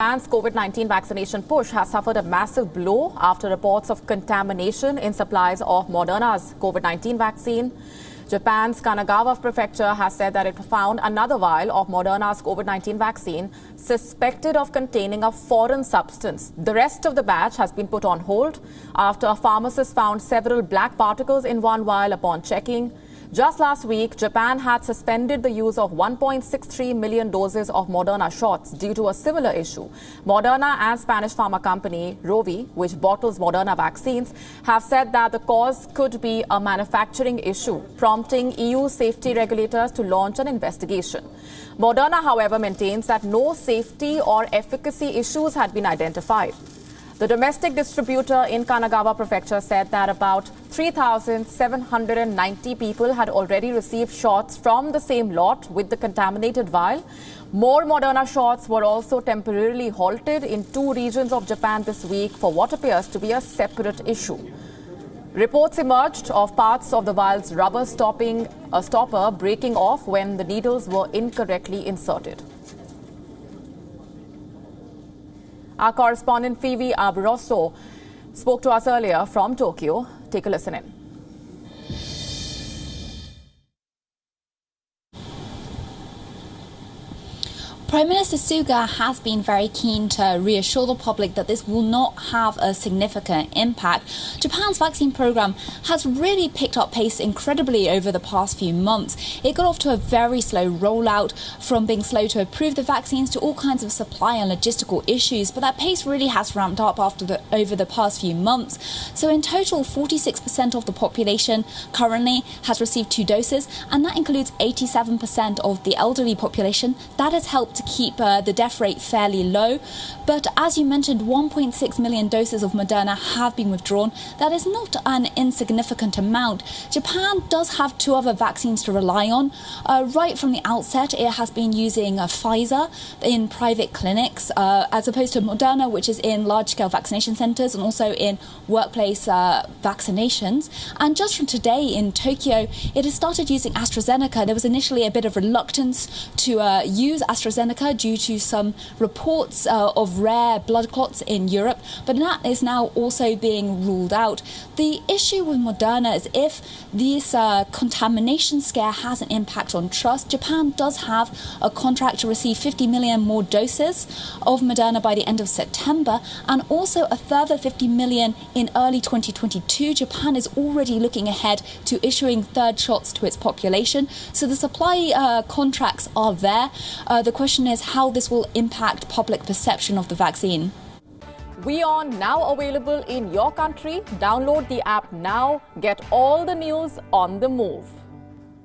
Japan's COVID-19 vaccination push has suffered a massive blow after reports of contamination in supplies of Moderna's COVID-19 vaccine. Japan's Kanagawa prefecture has said that it found another vial of Moderna's COVID-19 vaccine suspected of containing a foreign substance. The rest of the batch has been put on hold after a pharmacist found several black particles in one vial upon checking. Just last week, Japan had suspended the use of 1.63 million doses of Moderna shots due to a similar issue. Moderna and Spanish pharma company Rovi, which bottles Moderna vaccines, have said that the cause could be a manufacturing issue, prompting EU safety regulators to launch an investigation. Moderna, however, maintains that no safety or efficacy issues had been identified. The domestic distributor in Kanagawa prefecture said that about 3,790 people had already received shots from the same lot with the contaminated vial. More Moderna shots were also temporarily halted in 2 regions of Japan this week for what appears to be a separate issue. Reports emerged of parts of the vial's rubber stopper breaking off when the needles were incorrectly inserted. Our correspondent Phoebe Arboresto spoke to us earlier from Tokyo. Take a listen in. Prime Minister Suga has been very keen to reassure the public that this will not have a significant impact. Japan's vaccine program has really picked up pace incredibly over the past few months. It got off to a very slow rollout, from being slow to approve the vaccines to all kinds of supply and logistical issues, but that pace really has ramped up over the past few months. So in total, 46% of the population currently has received 2 doses, and that includes 87% of the elderly population. That has helped to keep the death rate fairly low. But as you mentioned, 1.6 million doses of Moderna have been withdrawn. That is not an insignificant amount. Japan does have 2 other vaccines to rely on. Right from the outset, it has been using Pfizer in private clinics, as opposed to Moderna, which is in large-scale vaccination centres and also in workplace vaccinations. And just from today in Tokyo, it has started using AstraZeneca. There was initially a bit of reluctance to use AstraZeneca due to some reports of rare blood clots in Europe, but that is now also being ruled out. The issue with Moderna is if this contamination scare has an impact on trust. Japan does have a contract to receive 50 million more doses of Moderna by the end of September, and also a further 50 million in early 2022. Japan is already looking ahead to issuing 3rd shots to its population, so the supply contracts are there. The question is how this will impact public perception of the vaccine. WION now available in your country. Download the app now. Get all the news on the move.